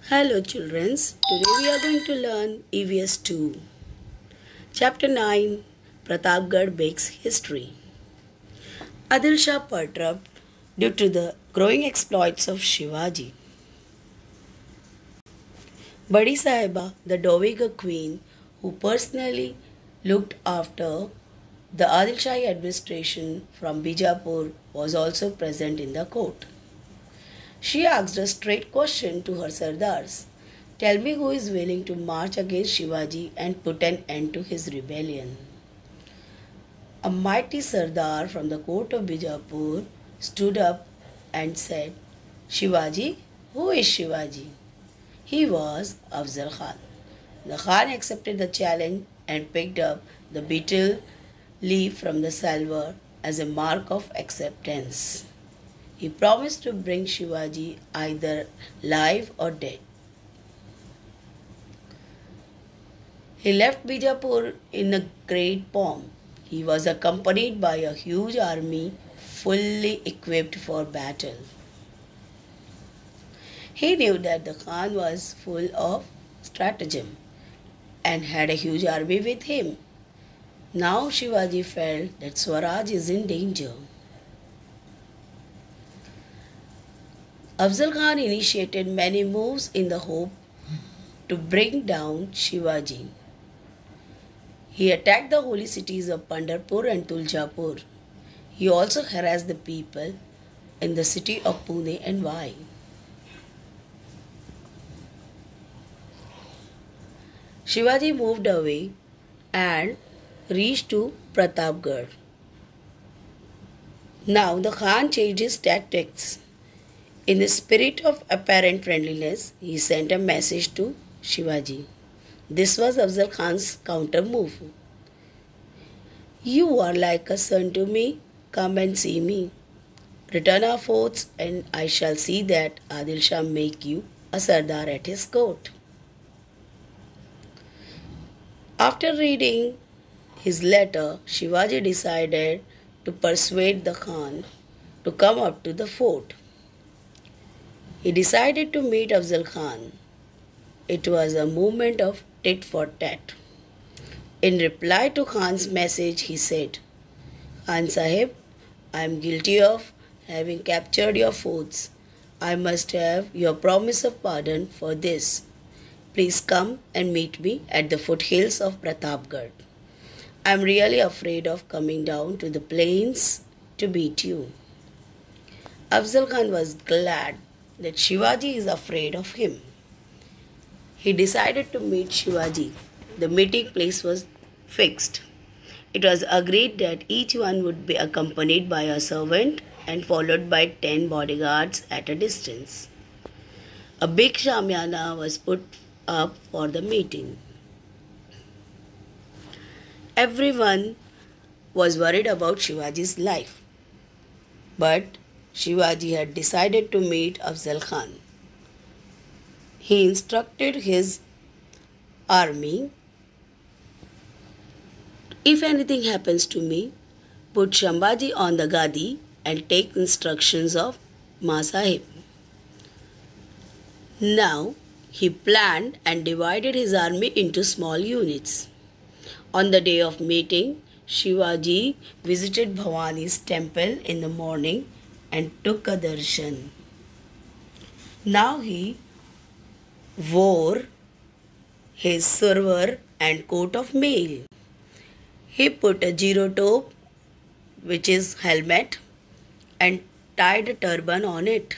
Hello children, today we are going to learn EVS 2. Chapter 9 Pratapgarh Makes History. Adil Shah perturbed due to the growing exploits of Shivaji. Badi Sahiba, the Dowager Queen, who personally looked after the Adil Shahi administration from Bijapur, was also present in the court. She asked a straight question to her Sardars. Tell me who is willing to march against Shivaji and put an end to his rebellion. A mighty Sardar from the court of Bijapur stood up and said, Shivaji? Who is Shivaji? He was Afzal Khan. The Khan accepted the challenge and picked up the betel leaf from the salver as a mark of acceptance. He promised to bring Shivaji either live or dead. He left Bijapur in a great pomp. He was accompanied by a huge army fully equipped for battle. He knew that the Khan was full of stratagem and had a huge army with him. Now Shivaji felt that Swaraj is in danger. Afzal Khan initiated many moves in the hope to bring down Shivaji. He attacked the holy cities of Pandharpur and Tuljapur. He also harassed the people in the city of Pune and Vai. Shivaji moved away and reached to Pratapgarh. Now the Khan changed his tactics. In the spirit of apparent friendliness, he sent a message to Shivaji. This was Afzal Khan's counter move. You are like a son to me, come and see me. Return our forts and I shall see that Adil Shah make you a Sardar at his court. After reading his letter, Shivaji decided to persuade the Khan to come up to the fort. He decided to meet Afzal Khan. It was a movement of tit for tat. In reply to Khan's message, he said, Khan Sahib, I am guilty of having captured your forts. I must have your promise of pardon for this. Please come and meet me at the foothills of Pratapgarh. I am really afraid of coming down to the plains to meet you. Afzal Khan was glad that Shivaji is afraid of him. He decided to meet Shivaji. The meeting place was fixed. It was agreed that each one would be accompanied by a servant and followed by 10 bodyguards at a distance. A big shamiana was put up for the meeting. Everyone was worried about Shivaji's life, but Shivaji had decided to meet Afzal Khan. He instructed his army, if anything happens to me, put Shambhaji on the gadi and take instructions of Ma Sahib. Now he planned and divided his army into small units. On the day of meeting, Shivaji visited Bhavani's temple in the morning and took a darshan. Now he wore his survar and coat of mail. He put a zero top, which is helmet, and tied a turban on it.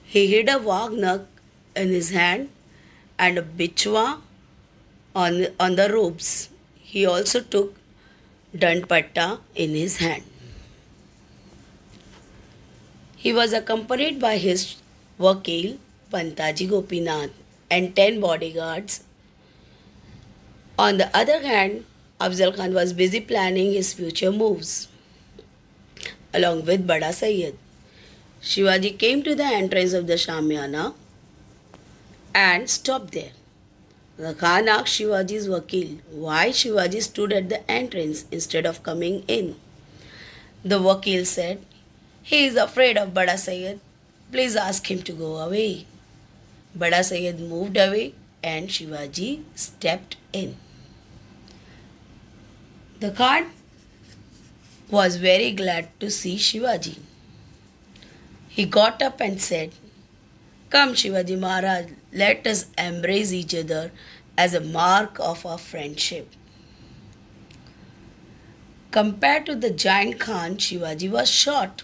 He hid a wagnak in his hand and a bichwa on the robes. He also took dandpatta in his hand. He was accompanied by his vakil, Pantaji Gopinath, and 10 bodyguards. On the other hand, Afzal Khan was busy planning his future moves. Along with Bada Sayyid, Shivaji came to the entrance of the Shamiana and stopped there. The Khan asked Shivaji's vakil why Shivaji stood at the entrance instead of coming in. The vakil said, He is afraid of Bada Sayyid. Please ask him to go away. Bada Sayyid moved away and Shivaji stepped in. The Khan was very glad to see Shivaji. He got up and said, "Come, Shivaji Maharaj, let us embrace each other as a mark of our friendship." Compared to the giant Khan, Shivaji was short.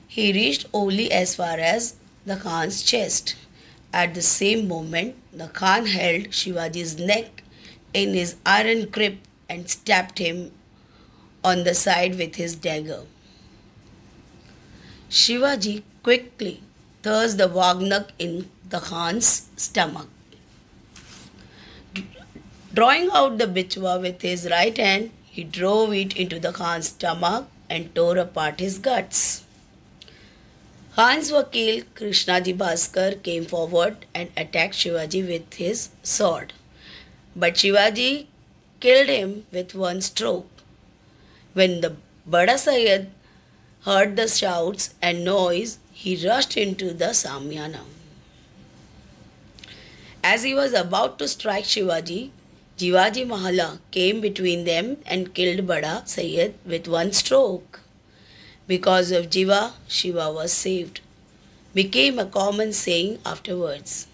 He reached only as far as the Khan's chest. At the same moment, the Khan held Shivaji's neck in his iron grip and stabbed him on the side with his dagger. Shivaji quickly thrust the Wagnak in the Khan's stomach. Drawing out the bichwa with his right hand, he drove it into the Khan's stomach and tore apart his guts. Khan's Vakil Krishnaji Bhaskar came forward and attacked Shivaji with his sword. But Shivaji killed him with one stroke. When the Bada Sayyid heard the shouts and noise, he rushed into the Samyana. As he was about to strike Shivaji, Jivaji Mahalla came between them and killed Bada Sayyid with one stroke. Because of Jiva, Shiva was saved, became a common saying afterwards.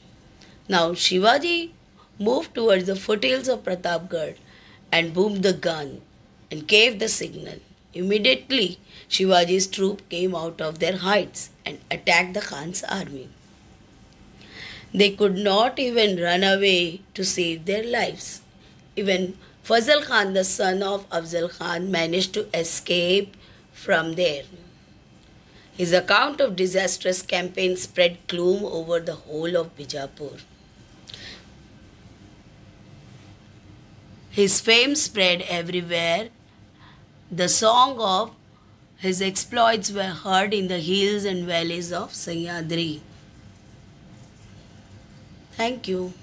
Now Shivaji moved towards the foothills of Pratapgarh and boomed the gun and gave the signal. Immediately, Shivaji's troop came out of their heights and attacked the Khan's army. They could not even run away to save their lives. Even Fazal Khan, the son of Afzal Khan, managed to escape from there. His account of disastrous campaign spread gloom over the whole of Bijapur. His fame spread everywhere. The song of his exploits were heard in the hills and valleys of Sahyadri. Thank you.